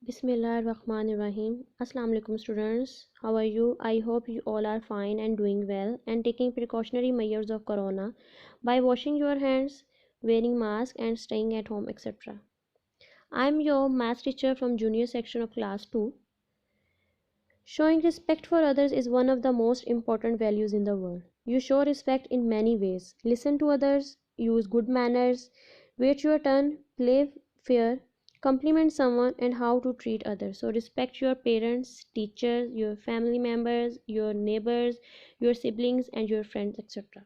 Bismillahirrahmanirrahim. Assalamu alaikum students. How are you? I hope you all are fine and doing well and taking precautionary measures of corona by washing your hands, wearing mask and staying at home, etc. I am your math teacher from junior section of class 2. Showing respect for others is one of the most important values in the world. You show respect in many ways. Listen to others, use good manners, wait your turn, play fair, compliment someone and how to treat others. So respect your parents, teachers, your family members, your neighbors, your siblings and your friends, etc.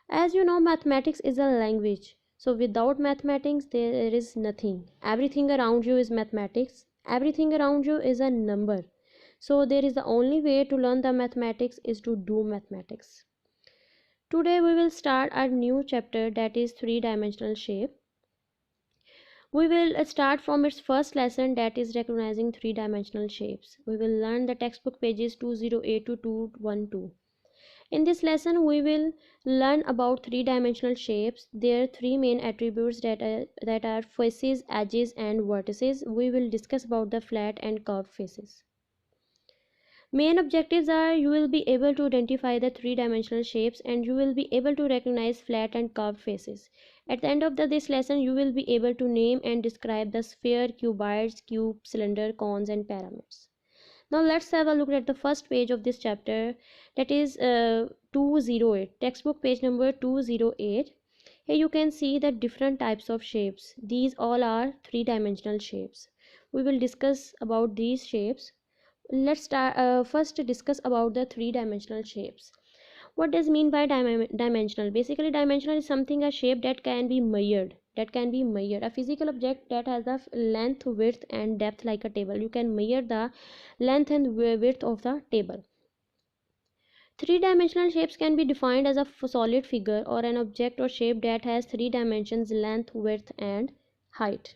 As you know, mathematics is a language. So without mathematics there is nothing. Everything around you is mathematics. Everything around you is a number. So there is the only way to learn the mathematics is to do mathematics. Today we will start our new chapter, that is three-dimensional shape. We will start from its first lesson, that is recognizing three-dimensional shapes. We will learn the textbook pages 208 to 212. In this lesson we will learn about three-dimensional shapes, their three main attributes that are faces, edges and vertices. We will discuss about the flat and curved faces. Main objectives are you will be able to identify the three-dimensional shapes and you will be able to recognize flat and curved faces. At the end of this lesson you will be able to name and describe the sphere, cuboids, cube, cylinder, cones and pyramids. Now let's have a look at the first page of this chapter, that is 208, textbook page number 208. Here you can see the different types of shapes. These all are three-dimensional shapes. We will discuss about these shapes. Let's start first discuss about the three-dimensional shapes. What does mean by dimensional? Basically dimensional is something, a shape that can be measured, a physical object that has a length, width and depth like a table. You can measure the length and width of the table. Three-dimensional shapes can be defined as a solid figure or an object or shape that has three dimensions: length, width and height.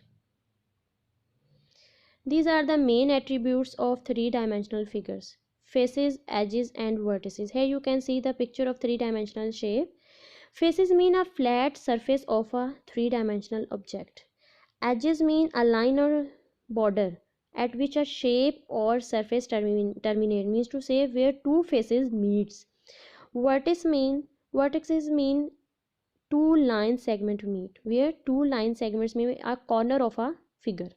These are the main attributes of three-dimensional figures: faces, edges and vertices. Here you can see the picture of three-dimensional shape. Faces mean a flat surface of a three-dimensional object. Edges mean a line or border at which a shape or surface terminate, means to say where two faces meets. Vertices mean two line segment meet, where two line segments meet a corner of a figure.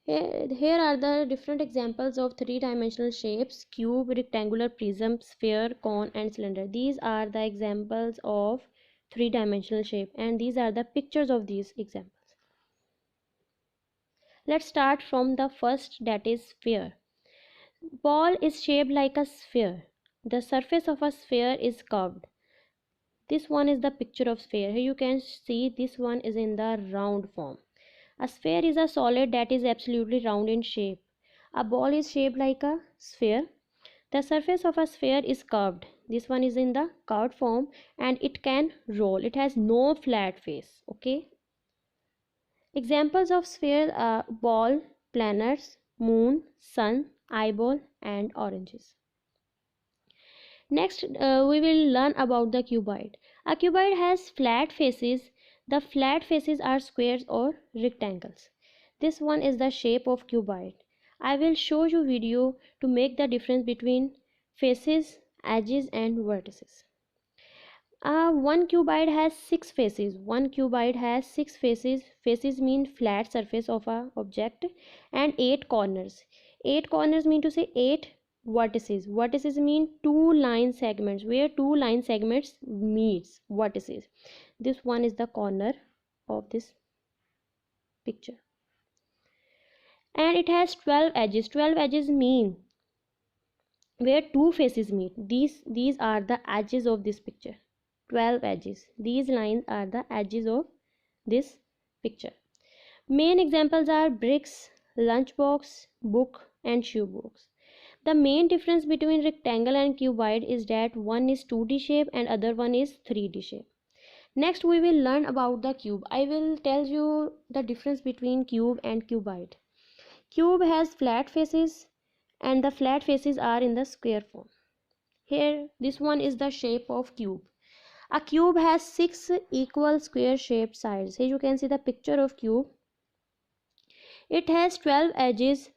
Here are the different examples of three-dimensional shapes: cube, rectangular, prism, sphere, cone and cylinder. These are the examples of three-dimensional shape and these are the pictures of these examples. Let's start from the first, that is sphere. Ball is shaped like a sphere. The surface of a sphere is curved. This one is the picture of sphere. Here you can see this one is in the round form. A sphere is a solid that is absolutely round in shape. A ball is shaped like a sphere. The surface of a sphere is curved. This one is in the curved form and it can roll. It has no flat face. Okay. Examples of sphere are ball, planets, moon, sun, eyeball and oranges. Next, we will learn about the cuboid. A cuboid has flat faces. The flat faces are squares or rectangles. This one is the shape of cuboid. I will show you video to make the difference between faces, edges and vertices. One cuboid has six faces. Faces mean flat surface of a object, and eight corners. Eight corners mean to say eight vertices. Vertices mean two line segments, where two line segments meets. Vertices. This one is the corner of this picture. And it has 12 edges. 12 edges mean where two faces meet. These are the edges of this picture. 12 edges. These lines are the edges of this picture. Main examples are bricks, lunchbox, book and shoebox. The main difference between rectangle and cuboid is that one is 2D shape and other one is 3D shape. Next we will learn about the cube. I will tell you the difference between cube and cuboid. Cube has flat faces and the flat faces are in the square form. Here this one is the shape of cube. A cube has 6 equal square shaped sides. Here you can see the picture of cube. It has 12 edges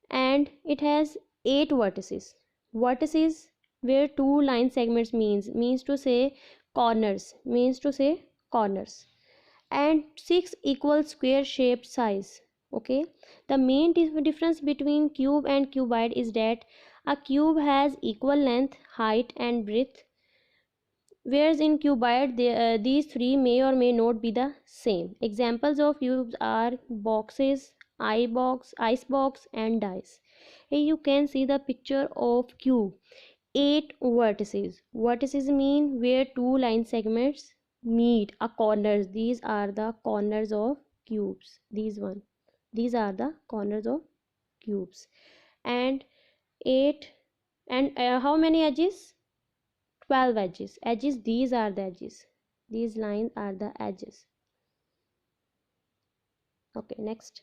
and it has 8 vertices. Vertices where two line segments means to say corners, and 6 equal square shaped size. Okay, the main difference between cube and cuboid is that a cube has equal length, height and breadth, whereas in cuboid these three may or may not be the same. Examples of cubes are boxes, ice box and dice. Here you can see the picture of cube. 8 vertices. Vertices mean where two line segments meet a corners. These are the corners of cubes. These are the corners of cubes. And 8 and how many edges? 12 edges. These are the edges. These lines are the edges. Okay, next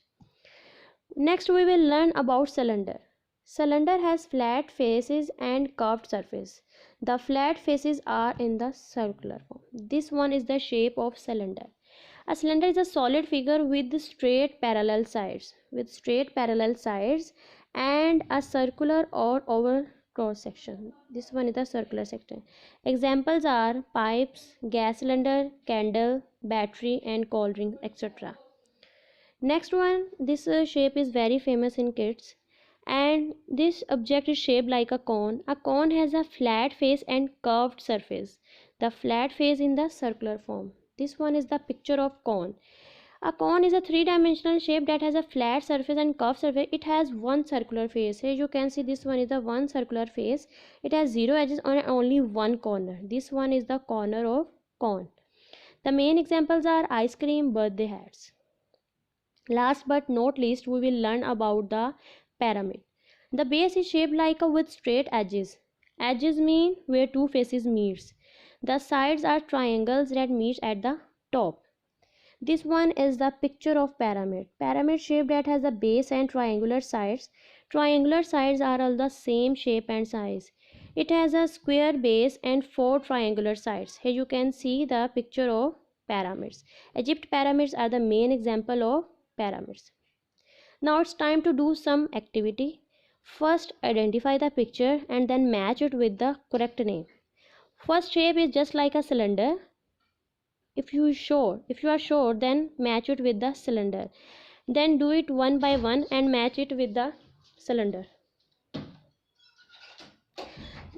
we will learn about cylinder. Cylinder has flat faces and curved surface. The flat faces are in the circular form. This one is the shape of cylinder. A cylinder is a solid figure with straight parallel sides and a circular or oval cross section. This one is the circular section. Examples are pipes, gas cylinder, candle, battery and cold drink, etc. Next one, this shape is very famous in kids, and this object is shaped like a cone. A cone has a flat face and curved surface. The flat face in the circular form. This one is the picture of cone. A cone is a three-dimensional shape that has a flat surface and curved surface. It has one circular face. Here you can see this one is the one circular face. It has 0 edges on only one corner. This one is the corner of cone. The main examples are ice cream, birthday hats. Last but not least, we will learn about the pyramid. The base is shaped like a with straight edges. Edges mean where two faces meets. The sides are triangles that meet at the top. This one is the picture of pyramid. Pyramid shape that has a base and triangular sides. Triangular sides are all the same shape and size. It has a square base and 4 triangular sides. Here you can see the picture of pyramids. Egypt pyramids are the main example of pyramids. Now it's time to do some activity. First, identify the picture and then match it with the correct name. First shape is just like a cylinder. If you are sure, then match it with the cylinder. Then do it one by one and match it with the cylinder.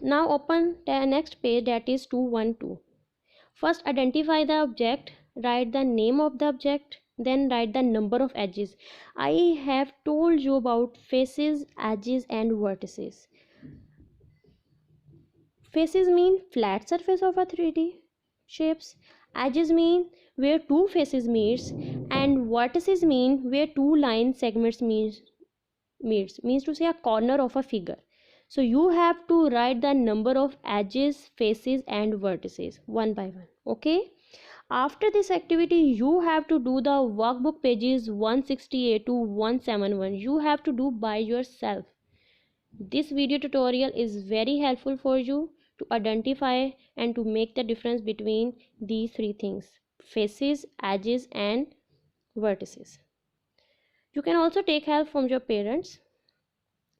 Now open the next page, that is 212. First identify the object, write the name of the object, then write the number of edges. I have told you about faces, edges and vertices. Faces mean flat surface of a 3D shapes. Edges mean where two faces meets, and vertices mean where two line segments meets to say a corner of a figure. So you have to write the number of edges, faces and vertices one by one. Okay, after this activity you have to do the workbook pages 168 to 171. You have to do by yourself. This video tutorial is very helpful for you to identify and to make the difference between these three things: faces, edges and vertices. You can also take help from your parents.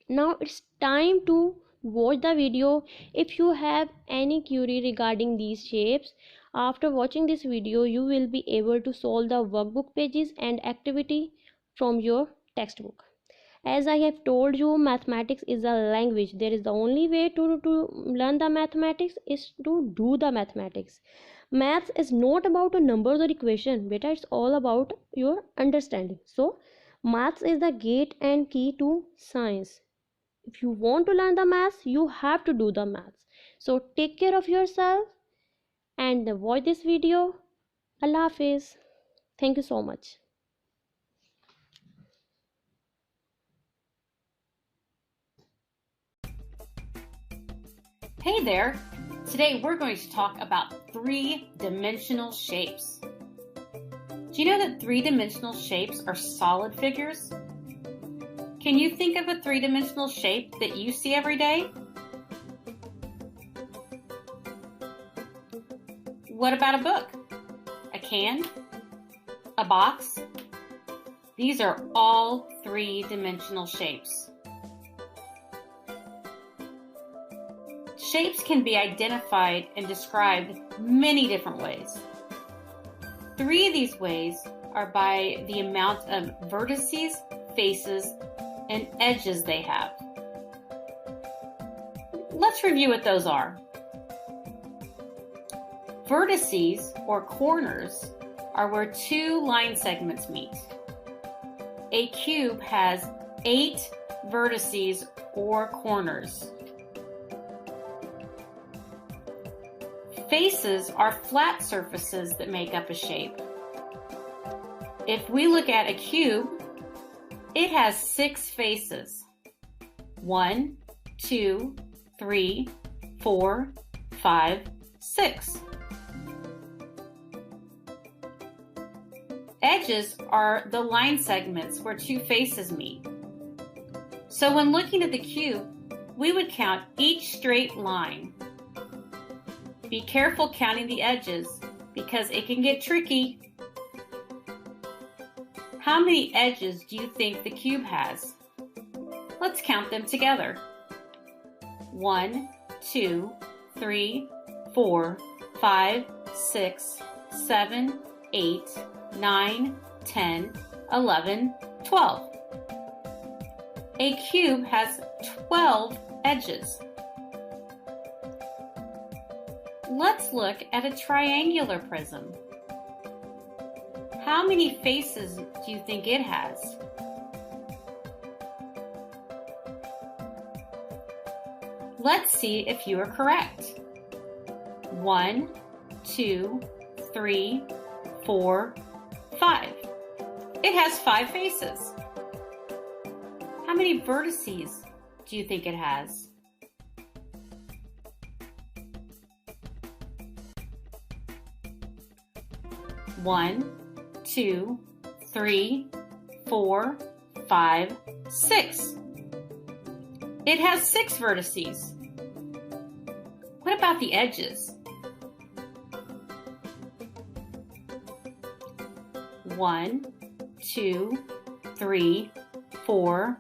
Now it's time to watch the video. If you have any query regarding these shapes, after watching this video you will be able to solve the workbook pages and activity from your textbook. As I have told you, mathematics is a language. There is the only way to learn the mathematics is to do the mathematics. Maths is not about a numbers or equation, beta. It's all about your understanding. So maths is the gate and key to science. If you want to learn the maths, you have to do the maths. So take care of yourself and watch this video. Allah Hafiz. Thank you so much. Hey there! Today we're going to talk about three-dimensional shapes. Do you know that three-dimensional shapes are solid figures? Can you think of a three-dimensional shape that you see every day? What about a book? A can? A box? These are all three-dimensional shapes. Shapes can be identified and described many different ways. Three of these ways are by the amount of vertices, faces, and edges they have. Let's review what those are. Vertices, or corners, are where two line segments meet. A cube has 8 vertices or corners. Faces are flat surfaces that make up a shape. If we look at a cube, it has 6 faces. 1, 2, 3, 4, 5, 6. Edges are the line segments where two faces meet. So when looking at the cube, we would count each straight line. Be careful counting the edges because it can get tricky. How many edges do you think the cube has? Let's count them together. 1, 2, 3, 4, 5, 6, 7, 8, 9, 10, 11, 12. A cube has 12 edges. Let's look at a triangular prism. How many faces do you think it has? Let's see if you are correct. 1, 2, 3, 4, 5. It has 5 faces. How many vertices do you think it has? One, 2, 3, 4, 5, 6. It has 6 vertices. What about the edges? 1, 2, 3, 4,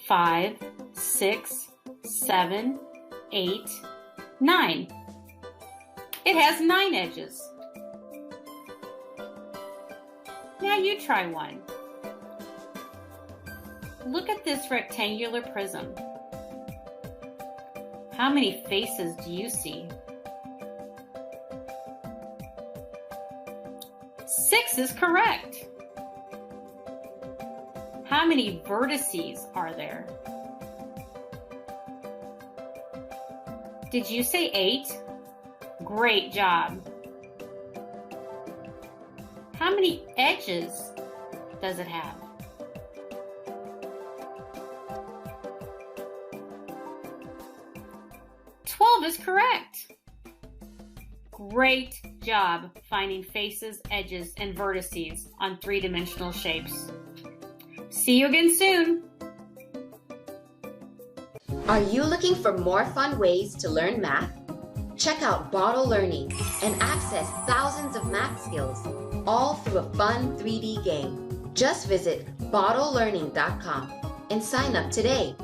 5, 6, 7, 8, 9. It has 9 edges. Now you try one. Look at this rectangular prism. How many faces do you see? 6 is correct. How many vertices are there? Did you say 8? Great job. How many edges does it have? 12 is correct. Great job finding faces, edges, and vertices on three-dimensional shapes. See you again soon. Are you looking for more fun ways to learn math? Check out Bottle Learning and access thousands of math skills, all through a fun 3D game. Just visit bottlelearning.com and sign up today.